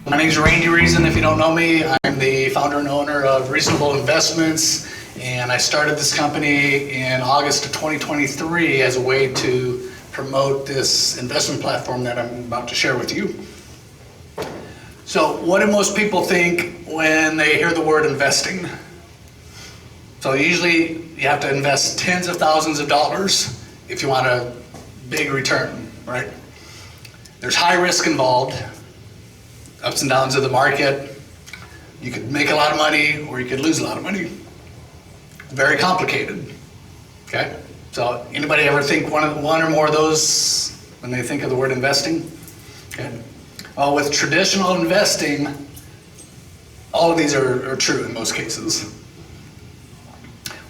My name is Randy Reason. If you don't know me, I'm the founder and owner of Reasonable Investments, and I started this company in August of 2023 as a way to promote this investment platform that I'm about to share with you. So what do most people think when they hear the word investing? So usually you have to invest tens of thousands of dollars if you want a big return, right? There's high risk involved, ups and downs of the market. You could make a lot of money or you could lose a lot of money. Very complicated, okay? So anybody ever think one or more of those when they think of the word investing? Okay. Well, with traditional investing, all of these are true in most cases.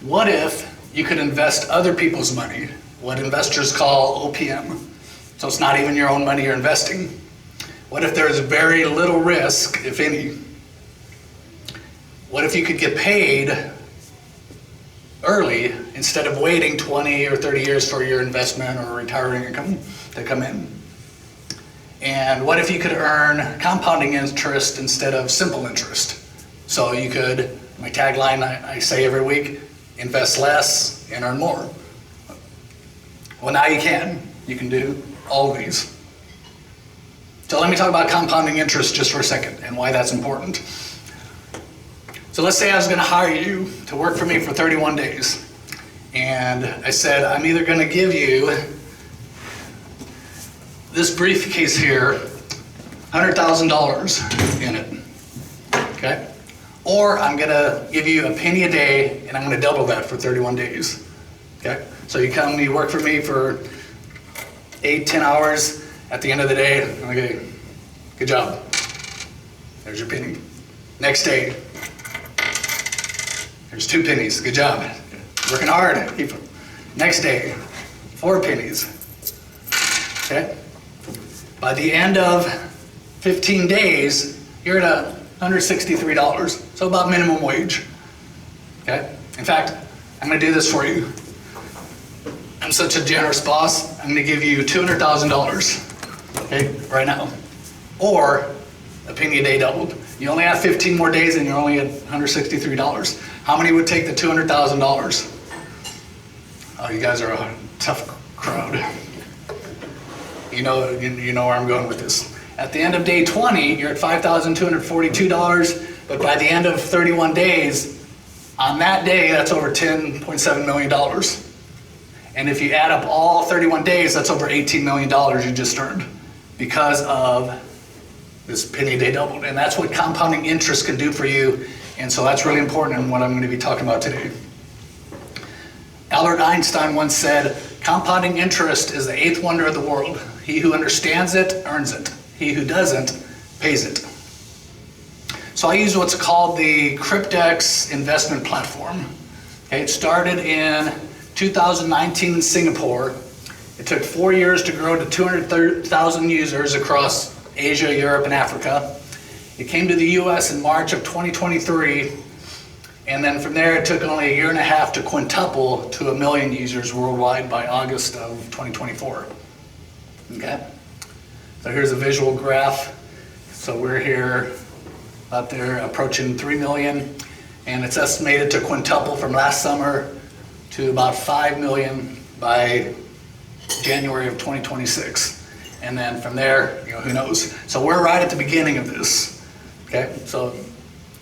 What if you could invest other people's money, what investors call OPM? So it's not even your own money you're investing. What if there's very little risk, if any? What if you could get paid early instead of waiting 20 or 30 years for your investment or retiring income to come in? And what if you could earn compounding interest instead of simple interest? So you could, my tagline I say every week, invest less and earn more. Well, now you can. You can do all of these. So let me talk about compounding interest just for a second and why that's important. So let's say I was going to hire you to work for me for 31 days. And I said, I'm either going to give you this briefcase here, $100,000 in it, okay? Or I'm going to give you a penny a day and I'm going to double that for 31 days, okay? So you come, you work for me for 8-10 hours. At the end of the day, okay, good job. There's your penny. Next day, there's 2 pennies. Good job. Working hard. Keep them. Next day, 4 pennies. Okay? By the end of 15 days, you're at $163. So about minimum wage. Okay? In fact, I'm going to do this for you. I'm such a generous boss, I'm going to give you $200,000. Okay, right now, or a penny a day doubled. You only have 15 more days and you're only at $163. How many would take the $200,000? Oh, you guys are a tough crowd. You know where I'm going with this. At the end of day 20, you're at $5,242, but by the end of 31 days, on that day, that's over $10.7 million. And if you add up all 31 days, that's over $18 million you just earned, because of this penny a day doubled. And that's what compounding interest can do for you. And so that's really important in what I'm going to be talking about today. Albert Einstein once said, compounding interest is the 8th wonder of the world. He who understands it, earns it. He who doesn't, pays it. So I use what's called the Cryptex investment platform. Okay, it started in 2019 in Singapore. It took 4 years to grow to 230,000 users across Asia, Europe, and Africa. It came to the US in March of 2023, and then from there it took only a year and a half to quintuple to 1 million users worldwide by August of 2024. Okay? So here's a visual graph. So we're here, out there approaching 3 million, and it's estimated to quintuple from last summer to about 5 million by January of 2026. And then from there, who knows? So we're right at the beginning of this, okay? So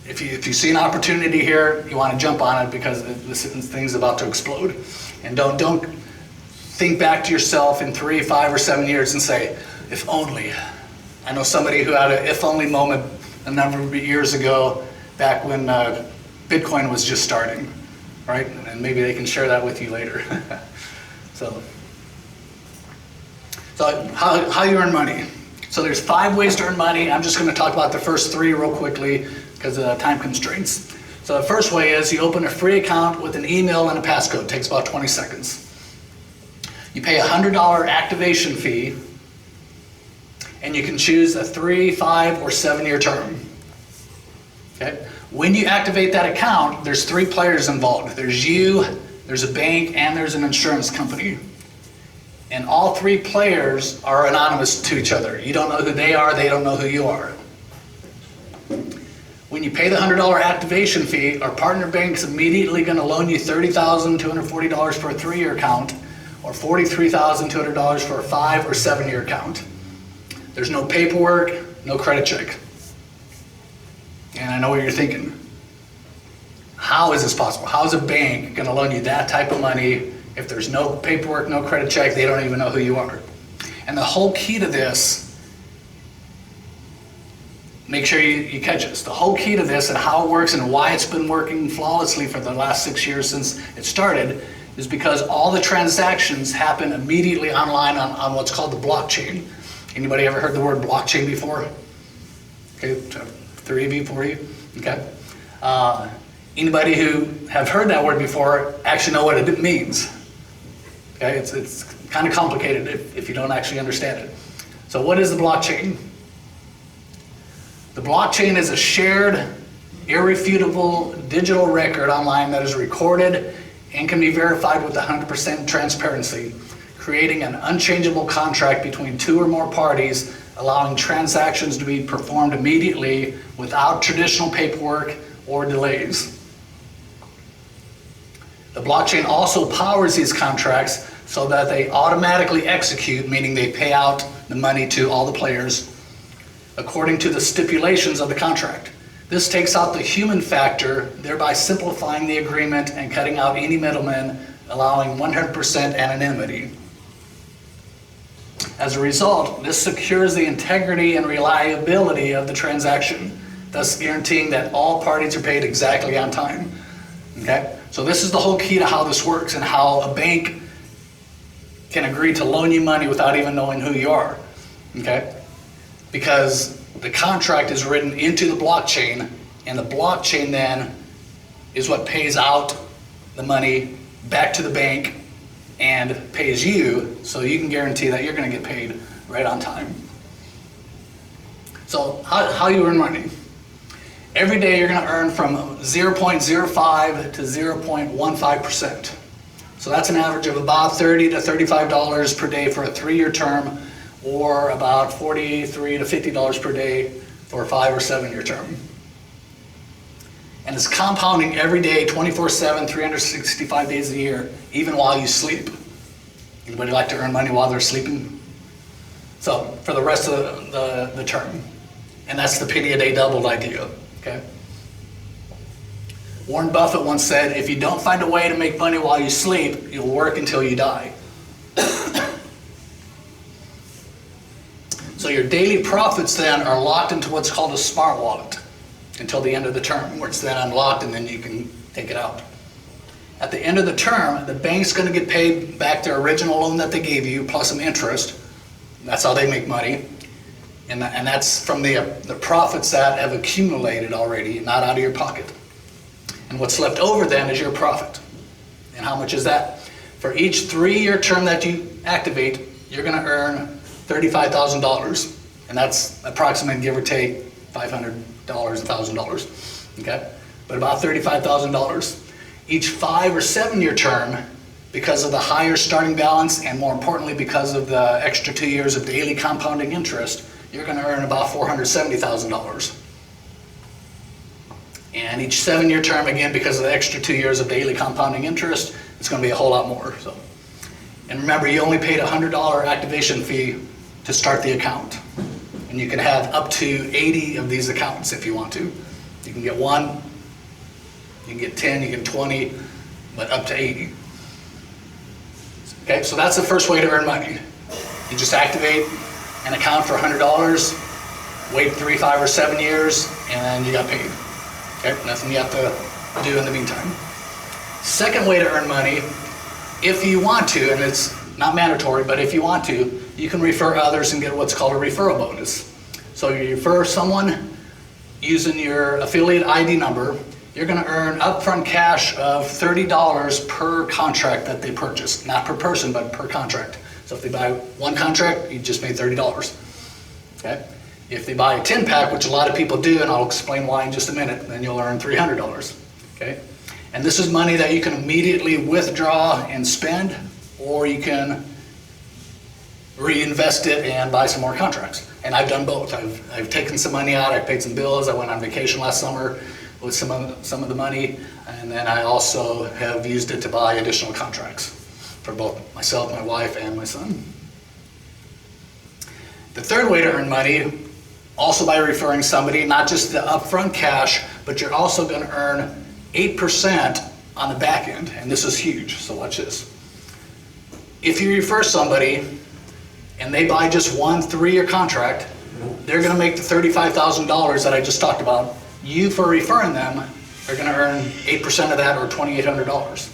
if you see an opportunity here, you want to jump on it because this thing's about to explode. And don't think back to yourself in 3, 5, or 7 years and say, if only. I know somebody who had an if only moment a number of years ago, back when Bitcoin was just starting, right? And maybe they can share that with you later. So how you earn money. So there's 5 ways to earn money. I'm just going to talk about the first 3 real quickly because of time constraints. So the first way is you open a free account with an email and a passcode. It takes about 20 seconds. You pay a $100 activation fee, and you can choose a 3, 5, or 7-year term. Okay? When you activate that account, there's 3 players involved. There's you, there's a bank, and there's an insurance company. And all 3 players are anonymous to each other. You don't know who they are, they don't know who you are. When you pay the $100 activation fee, our partner bank's immediately going to loan you $30,240 for a 3-year account or $43,200 for a 5 or 7-year account. There's no paperwork, no credit check. And I know what you're thinking. How is this possible? How is a bank going to loan you that type of money if there's no paperwork, no credit check, they don't even know who you are? And the whole key to this, make sure you catch this. The whole key to this and how it works and why it's been working flawlessly for the last 6 years since it started is because all the transactions happen immediately online on what's called the blockchain. Anybody ever heard the word blockchain before? Okay, 3 of you, 4 of you? Okay. Anybody who have heard that word before actually know what it means. Okay, it's kind of complicated if you don't actually understand it. So what is the blockchain? The blockchain is a shared, irrefutable digital record online that is recorded and can be verified with 100% transparency, creating an unchangeable contract between 2 or more parties, allowing transactions to be performed immediately without traditional paperwork or delays. The blockchain also powers these contracts so that they automatically execute, meaning they pay out the money to all the players according to the stipulations of the contract. This takes out the human factor, thereby simplifying the agreement and cutting out any middlemen, allowing 100% anonymity. As a result, this secures the integrity and reliability of the transaction, thus guaranteeing that all parties are paid exactly on time. Okay? So this is the whole key to how this works and how a bank can agree to loan you money without even knowing who you are. Okay? Because the contract is written into the blockchain, and the blockchain then is what pays out the money back to the bank and pays you, so you can guarantee that you're going to get paid right on time. So how you earn money? Every day you're going to earn from 0.05 to 0.15%. So that's an average of about $30 to $35 per day for a 3-year term, or about $43 to $50 per day for a 5 or 7-year term. And it's compounding every day, 24/7, 365 days a year, even while you sleep. Anybody like to earn money while they're sleeping? So for the rest of the term. And that's the penny a day doubled idea. Okay? Warren Buffett once said, if you don't find a way to make money while you sleep, you'll work until you die. So your daily profits then are locked into what's called a smart wallet until the end of the term, where it's then unlocked and then you can take it out. At the end of the term, the bank's going to get paid back their original loan that they gave you plus some interest. That's how they make money. And that's from the profits that have accumulated already, not out of your pocket. And what's left over then is your profit. And how much is that? For each 3-year term that you activate, you're going to earn $35,000. And that's approximately, give or take, $500, $1,000. Okay? But about $35,000. Each 5 or 7-year term, because of the higher starting balance and more importantly because of the extra 2 years of daily compounding interest, you're going to earn about $470,000. And each 7-year term, again, because of the extra 2 years of daily compounding interest, it's going to be a whole lot more. So, and remember, you only paid a $100 activation fee to start the account. And you can have up to 80 of these accounts if you want to. You can get 1, you can get 10, you can get 20, but up to 80. Okay, so that's the first way to earn money. You just activate an account for $100, wait 3, 5, or 7 years, and then you got paid. Okay, nothing you have to do in the meantime. Second way to earn money, if you want to, and it's not mandatory, but if you want to, you can refer others and get what's called a referral bonus. So you refer someone using your affiliate ID number, you're going to earn upfront cash of $30 per contract that they purchase. Not per person, but per contract. So if they buy 1 contract, you just made $30. Okay? If they buy a 10-pack, which a lot of people do, and I'll explain why in just a minute, then you'll earn $300. Okay? And this is money that you can immediately withdraw and spend, or you can reinvest it and buy some more contracts. And I've done both. I've taken some money out, I've paid some bills, I went on vacation last summer with some of the money, and then I also have used it to buy additional contracts for both myself, my wife, and my son. The third way to earn money, also by referring somebody, not just the upfront cash, but you're also going to earn 8% on the back end, and this is huge, so watch this. If you refer somebody and they buy just one 3-year contract, they're going to make the $35,000 that I just talked about. You, for referring them, are going to earn 8% of that, or $2,800.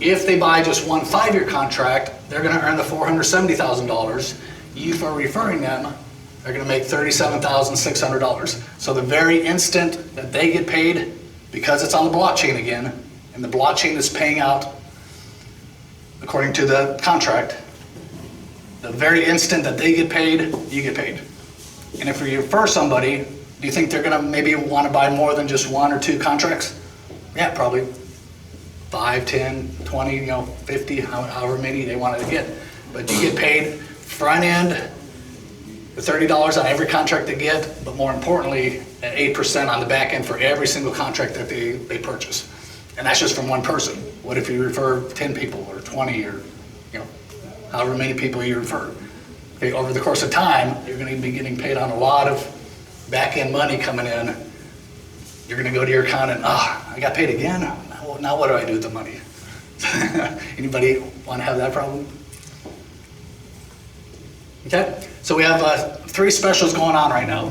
If they buy just one 5-year contract, they're going to earn the $470,000. You, for referring them, are going to make $37,600. So the very instant that they get paid, because it's on the blockchain again, and the blockchain is paying out according to the contract, the very instant that they get paid, you get paid. And if you refer somebody, do you think they're going to maybe want to buy more than just 1 or 2 contracts? Yeah, probably 5, 10, 20, 50, however many they wanted to get. But you get paid front end, the $30 on every contract they get, but more importantly, at 8% on the back end for every single contract that they purchase. And that's just from one person. What if you refer 10 people or 20 or however many people you refer? Okay, over the course of time, you're going to be getting paid on a lot of back end money coming in. You're going to go to your accountant, I got paid again? Now what do I do with the money? Anybody want to have that problem? Okay, so we have 3 specials going on right now.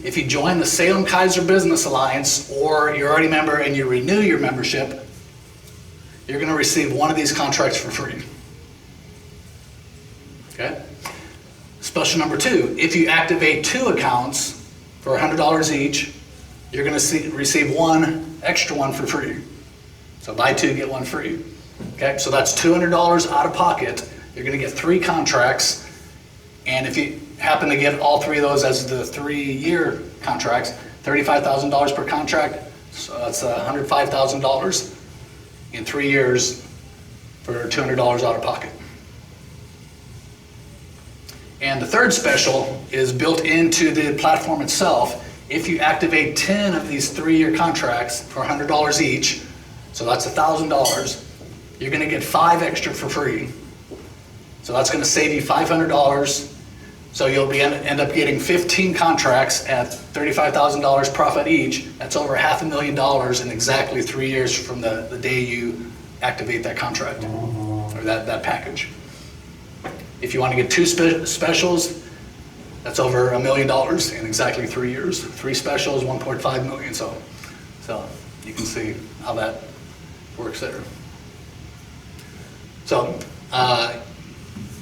If you join the Salem Kaiser Business Alliance, or you're already a member and you renew your membership, you're going to receive one of these contracts for free. Okay? Special number 2, if you activate 2 accounts for $100 each, you're going to receive one extra one for free. So buy 2, get 1 free. Okay, so that's $200 out of pocket. You're going to get 3 contracts, and if you happen to get all 3 of those as the 3-year contracts, $35,000 per contract, so that's $105,000 in 3 years for $200 out of pocket. And the third special is built into the platform itself. If you activate 10 of these 3-year contracts for $100 each, so that's $1,000, you're going to get 5 extra for free. So that's going to save you $500. So you'll end up getting 15 contracts at $35,000 profit each. That's over $500,000 in exactly 3 years from the day you activate that contract or that package. If you want to get 2 specials, that's over $1 million in exactly 3 years. 3 specials, $1.5 million. So you can see how that works there. So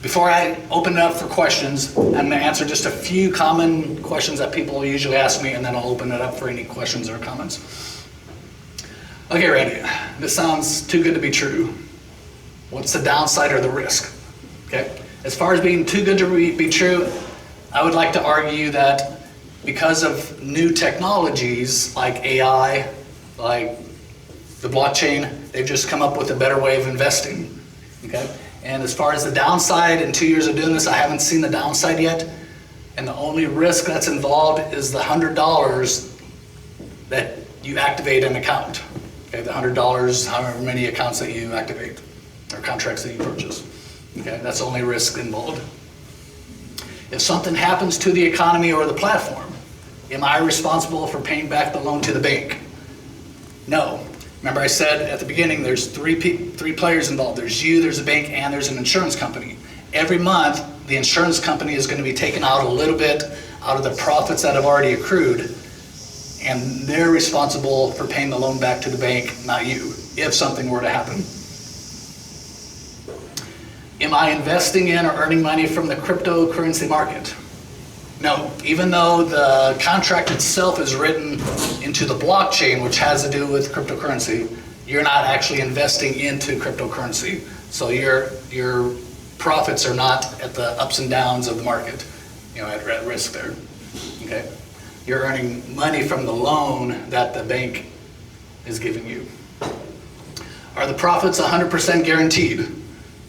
before I open it up for questions, I'm going to answer just a few common questions that people usually ask me, and then I'll open it up for any questions or comments. Okay, Randy, this sounds too good to be true. What's the downside or the risk? Okay. As far as being too good to be true, I would like to argue that because of new technologies like AI, like the blockchain, they've just come up with a better way of investing. Okay? And as far as the downside, in 2 years of doing this, I haven't seen the downside yet. And the only risk that's involved is the $100 that you activate an account. Okay, the $100, however many accounts that you activate or contracts that you purchase. Okay, that's the only risk involved. If something happens to the economy or the platform, am I responsible for paying back the loan to the bank? No. Remember I said at the beginning there's three players involved. There's you, there's a bank, and there's an insurance company. Every month, the insurance company is going to be taking out a little bit out of the profits that have already accrued, and they're responsible for paying the loan back to the bank, not you, if something were to happen. Am I investing in or earning money from the cryptocurrency market? No. Even though the contract itself is written into the blockchain, which has to do with cryptocurrency, you're not actually investing into cryptocurrency. So your profits are not at the ups and downs of the market, at risk there. Okay? You're earning money from the loan that the bank is giving you. Are the profits 100% guaranteed?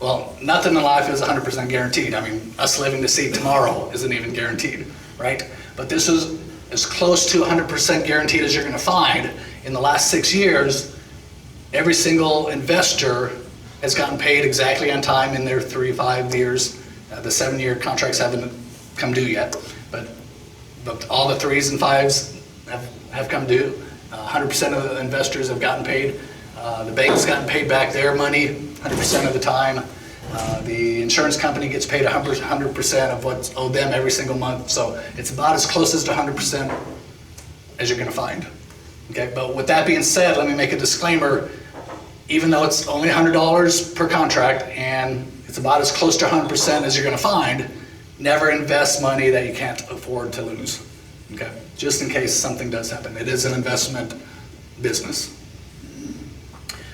Well, nothing in life is 100% guaranteed. I mean, us living to see tomorrow isn't even guaranteed, right? But this is as close to 100% guaranteed as you're going to find. In the last 6 years, every single investor has gotten paid exactly on time in their 3-5 years. The 7-year contracts haven't come due yet, but all the 3s and 5s have come due. 100% of the investors have gotten paid. The bank's gotten paid back their money 100% of the time. The insurance company gets paid 100% of what's owed them every single month. So it's about as close as to 100% as you're going to find. Okay, but with that being said, let me make a disclaimer. Even though it's only $100 per contract and it's about as close to 100% as you're going to find, never invest money that you can't afford to lose. Okay, just in case something does happen. It is an investment business.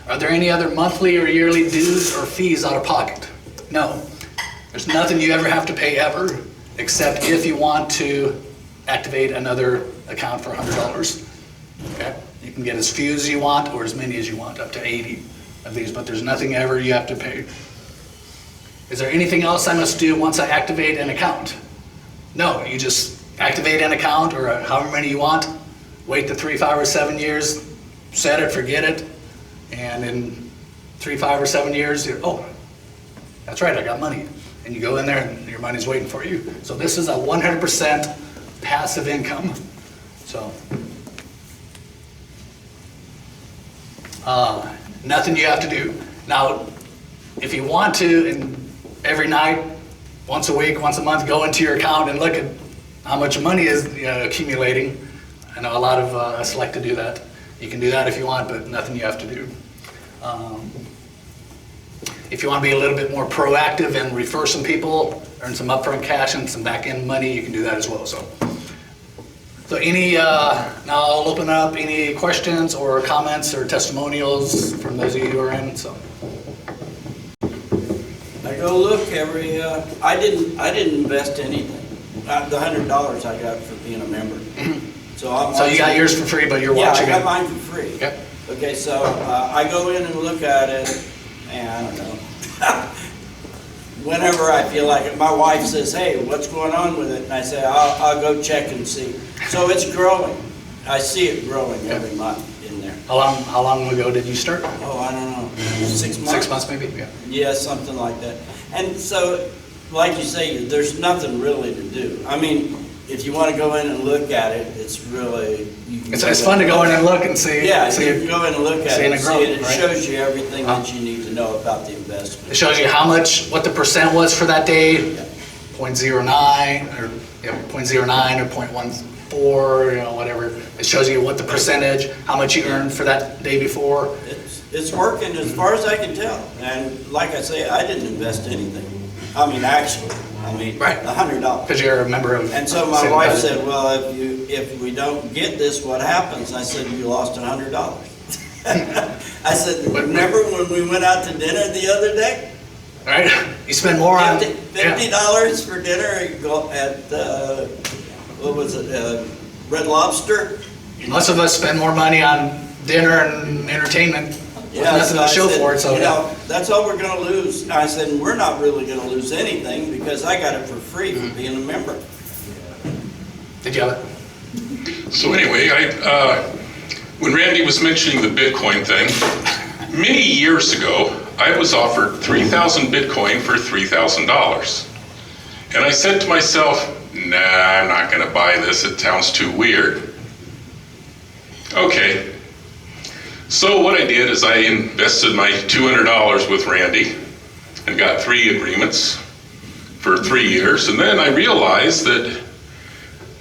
Are there any other monthly or yearly dues or fees out of pocket? No. There's nothing you ever have to pay ever, except if you want to activate another account for $100. Okay? You can get as few as you want or as many as you want, up to 80 of these, but there's nothing ever you have to pay. Is there anything else I must do once I activate an account? No, you just activate an account or however many you want, wait the 3, 5, or 7 years, set it, forget it, and in 3, 5, or 7 years, oh, that's right, I got money. And you go in there and your money's waiting for you. So this is a 100% passive income. So, nothing you have to do. Now, if you want to, and every night, once a week, once a month, go into your account and look at how much money is accumulating. I know a lot of us like to do that. You can do that if you want, but nothing you have to do. If you want to be a little bit more proactive and refer some people, earn some upfront cash and some back-end money, you can do that as well. So any, now I'll open up any questions or comments or testimonials from those of you who are in. So I go look every. I didn't invest anything. The $100 I got for being a member. So you got yours for free, but you're watching it. Yeah, I got mine for free. Yep. Okay, so I go in and look at it, and I don't know. Whenever I feel like it, my wife says, "Hey, what's going on with it?" And I say, "I'll go check and see." So it's growing. I see it growing every month in there. How long ago did you start? Oh, I don't know, 6 months. 6 months maybe. Yeah. Yeah, something like that. And so, like you say, there's nothing really to do. I mean, if you want to go in and look at it, it's really... It's fun to go in and look and see. Yeah, you can go in and look at it and see it. It right? shows you everything that you need to know about the investment. It shows you what the percent was for that day, Yeah. 0.09 or 0.09 or 0.14, whatever. It shows you what the percentage, how much you earned for that day before. It's working as far as I can tell. And like I say, I didn't invest anything. I mean, actually. Right. $100. Because you're a member of... And so my wife said, "Well, if we don't get this, what happens?" I said, "You lost $100." I said, "Remember when we went out to dinner the other day? Right? You spend more on... $50 for dinner at what was it, Red Lobster?" Most of us spend more money on dinner and entertainment. Yeah, nothing to show for it, so that's all we're going to lose. I said, "We're not really going to lose anything because I got it for free for being a member." Did you have it? So anyway, when Randy was mentioning the Bitcoin thing, many years ago, I was offered 3,000 Bitcoin for $3,000. And I said to myself, "Nah, I'm not going to buy this. It sounds too weird." Okay. So what I did is I invested my $200 with Randy and got 3 agreements for 3 years. And then I realized that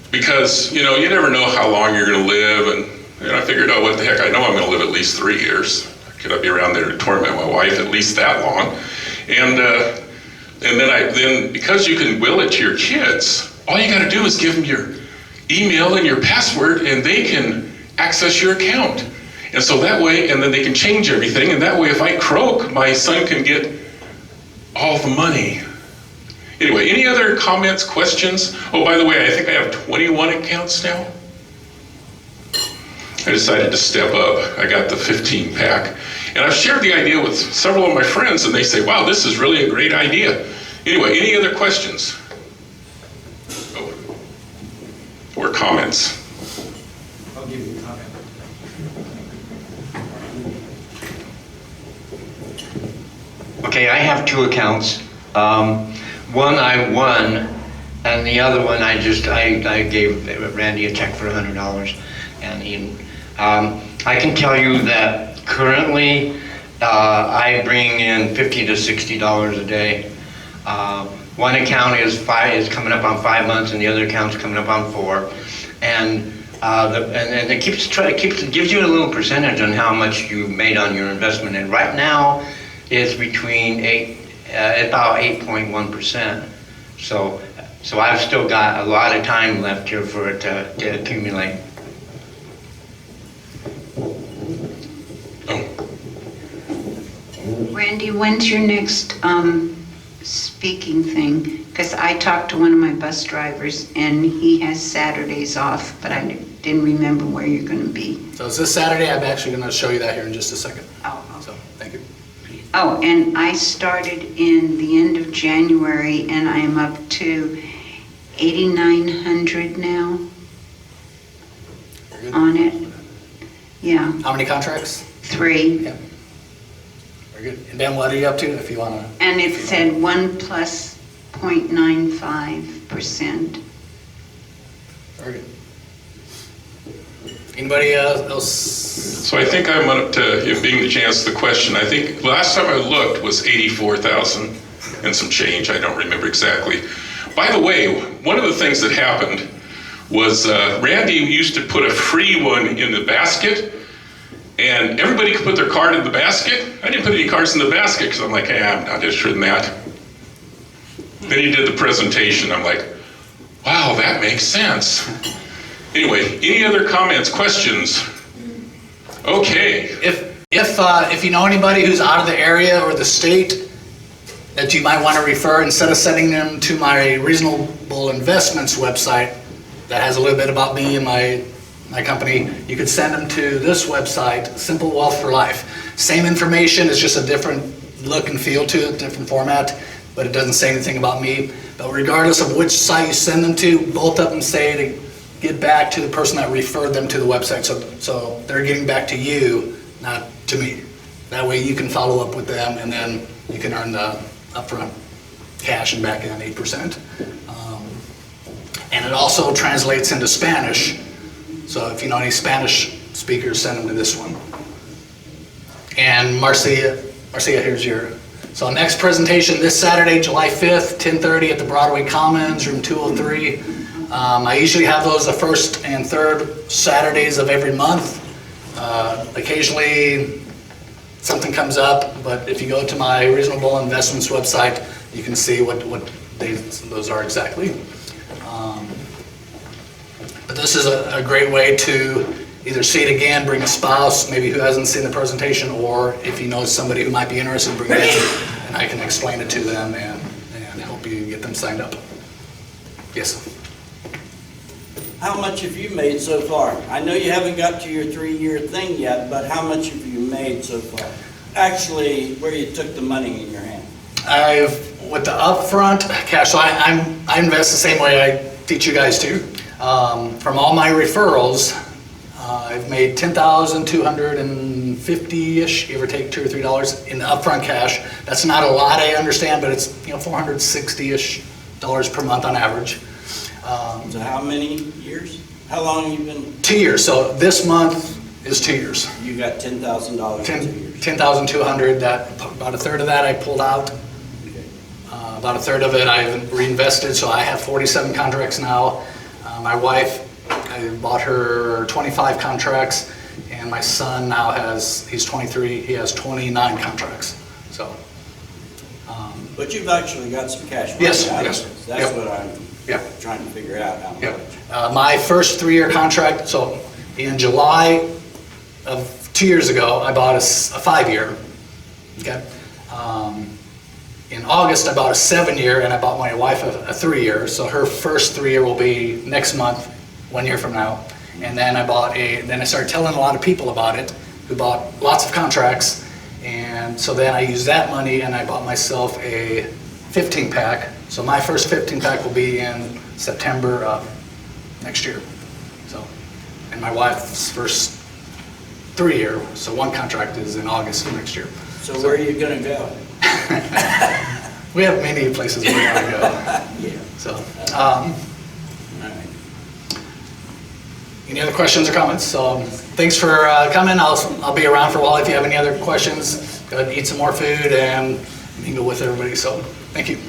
because, you never know how long you're going to live. And I figured out, what the heck, I know I'm going to live at least 3 years. Could I be around there to torment my wife at least that long? And then because you can will it to your kids, all you got to do is give them your email and your password and they can access your account. And so that way, and then they can change everything, and that way if I croak, my son can get all the money. Anyway, any other comments, questions? Oh, by the way, I think I have 21 accounts now. I decided to step up. I got the 15 pack. And I've shared the idea with several of my friends, and they say, wow, this is really a great idea. Anyway, any other questions? Oh. Or comments? I'll give you a comment. Okay, I have two accounts. One I won, and the other one I gave Randy a check for $100. And I can tell you that currently I bring in $50 to $60 a day. One account is coming up on 5 months, and the other account's coming up on 4. And it gives you a little percentage on how much you made on your investment. And right now, it's between about 8.1%. So I've still got a lot of time left here for it to accumulate. Randy, when's your next speaking thing? Because I talked to one of my bus drivers and he has Saturdays off, but I didn't remember where you're going to be. So it's this Saturday. I'm actually going to show you that here in just a second. Oh, So, thank you. Oh, and I started in the end of January and I am up to 8,900 now Very good. on it. Yeah, How many contracts? 3. Yeah. Very good. And Ben, what are you up to if you want to? And it said 1 plus 0.95%. Very good. Anybody else? So I think I'm up to, it being the chance to the question, I think last time I looked was 84,000 and some change, I don't remember exactly. By the way, one of the things that happened was Randy used to put a free one in the basket, and everybody could put their card in the basket. I didn't put any cards in the basket because I'm like, hey, I'm not interested in that. Then he did the presentation, I'm like, wow, that makes sense. Anyway, any other comments, questions? Okay. If you know anybody who's out of the area or the state that you might want to refer, instead of sending them to my Reasonable Investments website that has a little bit about me and my company, you could send them to this website, Simple Wealth for Life. Same information, it's just a different look and feel to it, different format, but it doesn't say anything about me. But regardless of which site you send them to, both of them say to get back to the person that referred them to the website, so they're getting back to you, not to me. That way you can follow up with them, and then you can earn the upfront cash and back in 8%. And it also translates into Spanish, so if you know any Spanish speakers, send them to this one. And Marcia, here's your. So next presentation this Saturday, July 5th, 10:30 at the Broadway Commons, room 203. I usually have those the first and third Saturdays of every month. Occasionally something comes up, but if you go to my Reasonable Investments website, you can see what days those are exactly. But this is a great way to either see it again, bring a spouse, maybe who hasn't seen the presentation, or if you know somebody who might be interested, bring it in, and I can explain it to them and help you get them signed up. Yes. How much have you made so far? I know you haven't got to your 3-year thing yet, but how much have you made so far? Actually, where you took the money in your hand. With the upfront cash, so I invest the same way I teach you guys to. From all my referrals, I've made $10,250-ish, give or take $2 or $3 in the upfront cash. That's not a lot, I understand, but it's $460-ish per month on average. So how many years? How long have you been? 2 years. So this month is 2 years. You got $10,000 in 2 years. 10,200. That about a third of that I pulled out. About a third of it I've reinvested. So I have 47 contracts now. My wife, I bought her 25 contracts, and my son now he's 23. He has 29 contracts. So. But you've actually got some cash money Yes, out of yes. it. That's Yep. what I'm Yep. trying to figure out how much. Yep. My first 3-year contract, so in July of 2 years ago, I bought a 5-year, okay? In August, I bought a 7-year, and I bought my wife a 3-year, so her first 3-year will be next month, 1 year from now. And then then I started telling a lot of people about it, who bought lots of contracts. And so then I used that money and I bought myself a 15-pack. So my first 15-pack will be in September of next year. So, and my wife's first 3-year, so one contract is in August of next year. So where are you gonna go? We have many places we want to go. Yeah. So, All right. any other questions or comments? So, thanks for coming. I'll be around for a while if you have any other questions. Go ahead and eat some more food and mingle with everybody. So, thank you.